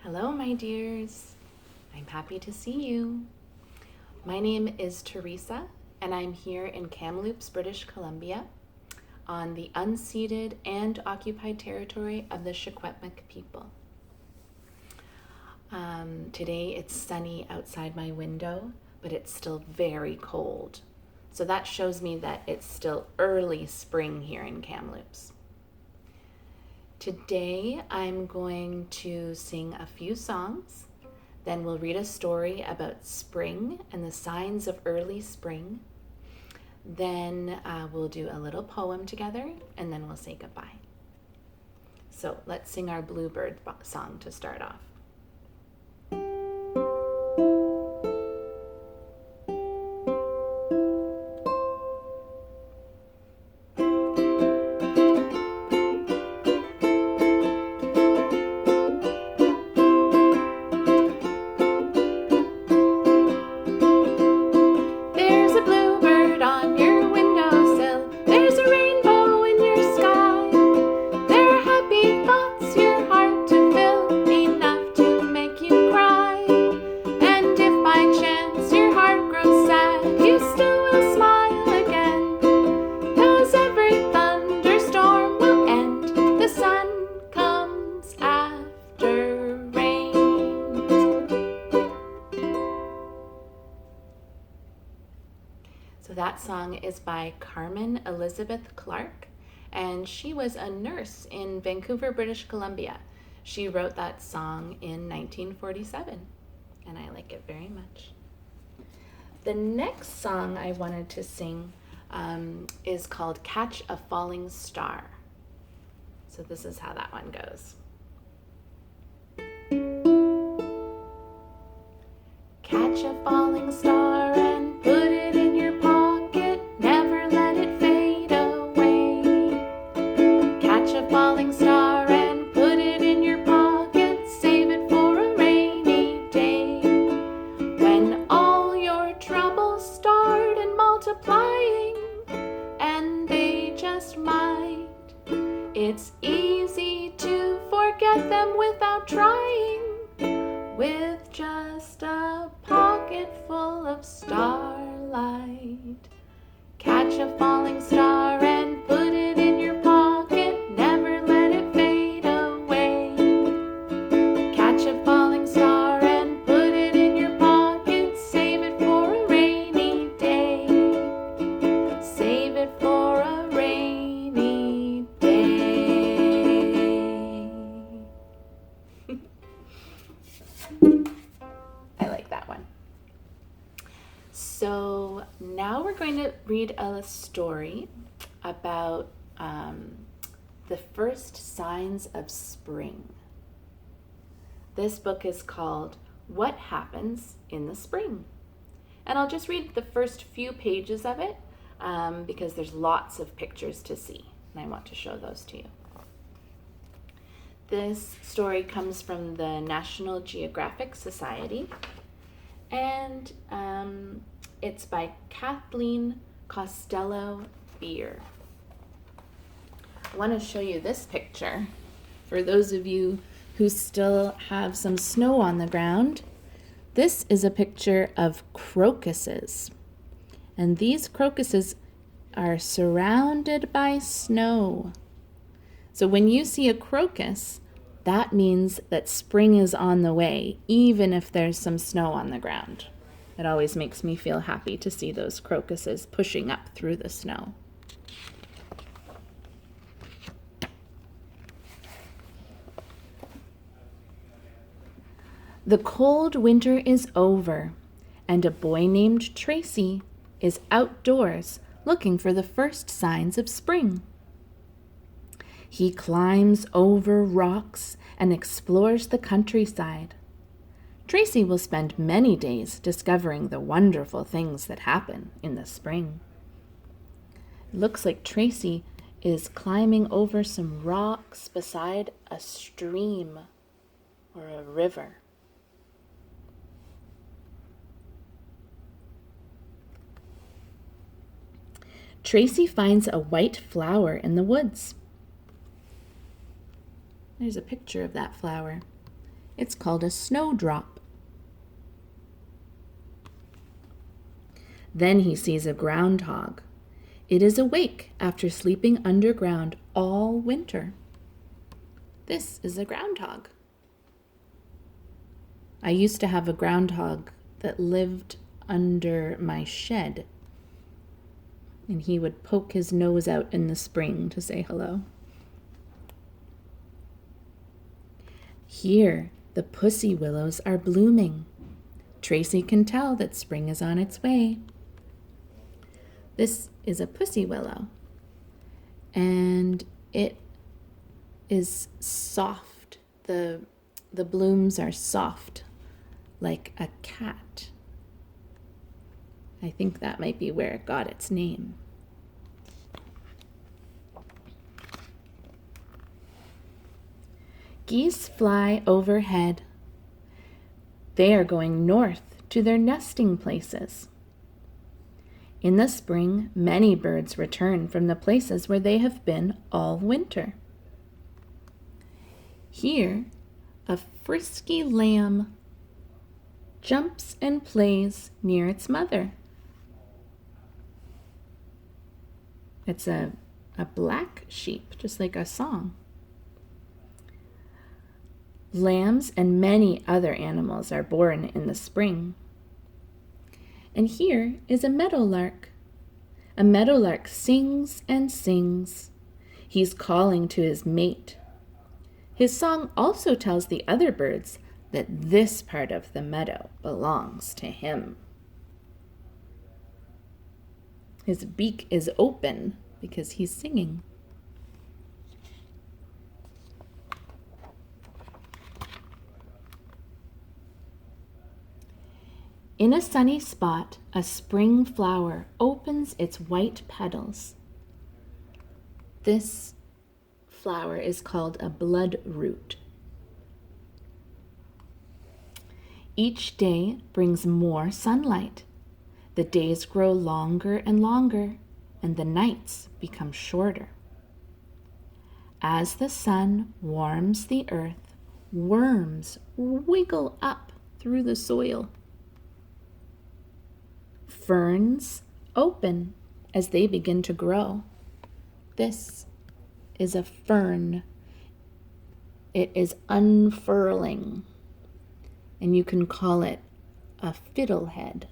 Hello, my dears. I'm happy to see you. My name is Teresa, and I'm here in Kamloops, British Columbia, on the unceded and occupied territory of the Secwepemc people. Today it's sunny outside my window, but it's still very cold. So that shows me that it's still early spring here in Kamloops. Today I'm going to sing a few songs, then we'll read a story about spring and the signs of early spring. Then we'll do a little poem together, and then we'll say goodbye. So let's sing our Bluebird song to start off. So that song is by Carmen Elizabeth Clark, and she was a nurse in Vancouver, British Columbia. She wrote that song in 1947, and I like it very much. The next song I wanted to sing is called Catch a Falling Star. So this is how that one goes. Catch a falling star and put it in your pocket, never let it fade away. Catch a falling star and put it in your pocket, save it for a rainy day. When all your troubles start and multiplying, and they just might, it's easy to forget them without trying. With just a pocket full of starlight. Catch a falling star and put it in your pocket, never let it fade away. Catch a falling star and put it in your pocket, save it for a rainy day. Save it for a rainy day. I like that one. So now we're going to read a story about the first signs of spring. This book is called What Happens in the Spring? And I'll just read the first few pages of it because there's lots of pictures to see, and I want to show those to you. This story comes from the National Geographic Society, and it's by Kathleen Costello-Beer. I want to show you this picture. For those of you who still have some snow on the ground, this is a picture of crocuses. And these crocuses are surrounded by snow. So when you see a crocus, that means that spring is on the way, even if there's some snow on the ground. It always makes me feel happy to see those crocuses pushing up through the snow. The cold winter is over, and a boy named Tracy is outdoors looking for the first signs of spring. He climbs over rocks and explores the countryside. Tracy will spend many days discovering the wonderful things that happen in the spring. It looks like Tracy is climbing over some rocks beside a stream or a river. Tracy finds a white flower in the woods. There's a picture of that flower. It's called a snowdrop. Then he sees a groundhog. It is awake after sleeping underground all winter. This is a groundhog. I used to have a groundhog that lived under my shed, and he would poke his nose out in the spring to say hello. Here, the pussy willows are blooming. Tracy can tell that spring is on its way. This is a pussy willow, and it is soft. The blooms are soft, like a cat. I think that might be where it got its name. Geese fly overhead. They are going north to their nesting places. In the spring, many birds return from the places where they have been all winter. Here, a frisky lamb jumps and plays near its mother. It's a black sheep, just like a song. Lambs and many other animals are born in the spring. And here is a meadowlark. A meadowlark sings and sings. He's calling to his mate. His song also tells the other birds that this part of the meadow belongs to him. His beak is open because he's singing. In a sunny spot, a spring flower opens its white petals. This flower is called a bloodroot. Each day brings more sunlight. The days grow longer and longer, and the nights become shorter. As the sun warms the earth, worms wiggle up through the soil. Ferns open as they begin to grow. This is a fern. It is unfurling, and you can call it a fiddlehead.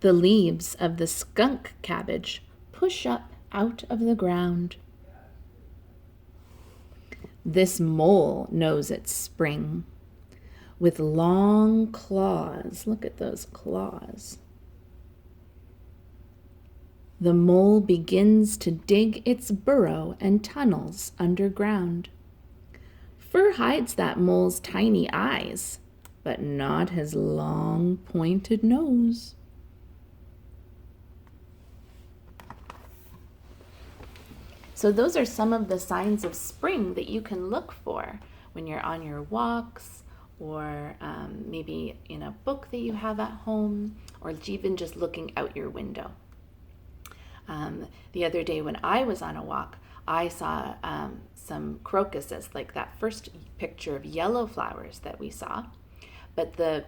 The leaves of the skunk cabbage push up out of the ground. This mole knows it's spring. With long claws. Look at those claws. The mole begins to dig its burrow and tunnels underground. Fur hides that mole's tiny eyes, but not his long, pointed nose. So those are some of the signs of spring that you can look for when you're on your walks, or maybe in a book that you have at home, or even just looking out your window. The other day when I was on a walk, I saw some crocuses, like that first picture of yellow flowers that we saw. But the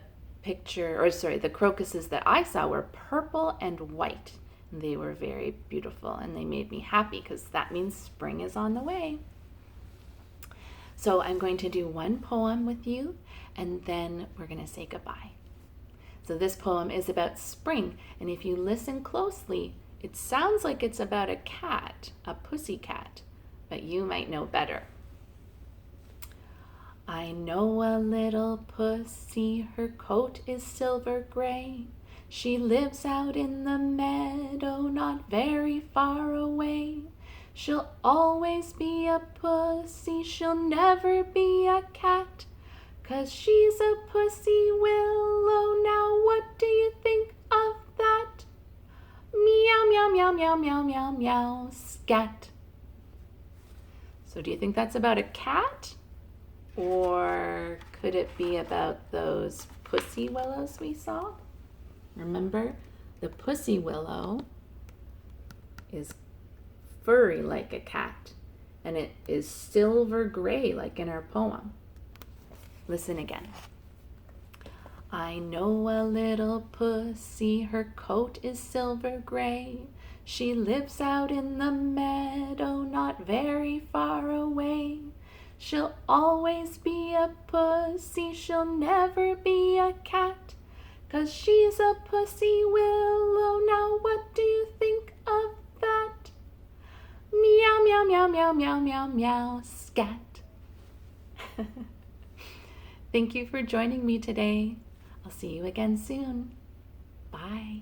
crocuses that I saw were purple and white. And they were very beautiful, and they made me happy because that means spring is on the way. So I'm going to do one poem with you, and then we're going to say goodbye. So this poem is about spring, and if you listen closely, it sounds like it's about a cat, a pussy cat, but you might know better. I know a little pussy, her coat is silver gray. She lives out in the meadow, not very far away. She'll always be a pussy, she'll never be a cat, 'cause she's a pussy willow. Now what do you think of that? Meow, meow, meow, meow, meow, meow, meow, scat. So do you think that's about a cat? Or could it be about those pussy willows we saw? Remember, the pussy willow is furry like a cat, and it is silver gray like in our poem. Listen again. I know a little pussy, her coat is silver gray. She lives out in the meadow, not very far away. She'll always be a pussy, she'll never be a cat, 'cause she's a Pussy Willow. Now what do you think of that? Meow, meow, meow, meow, meow, meow, meow, scat. Thank you for joining me today. I'll see you again soon. Bye.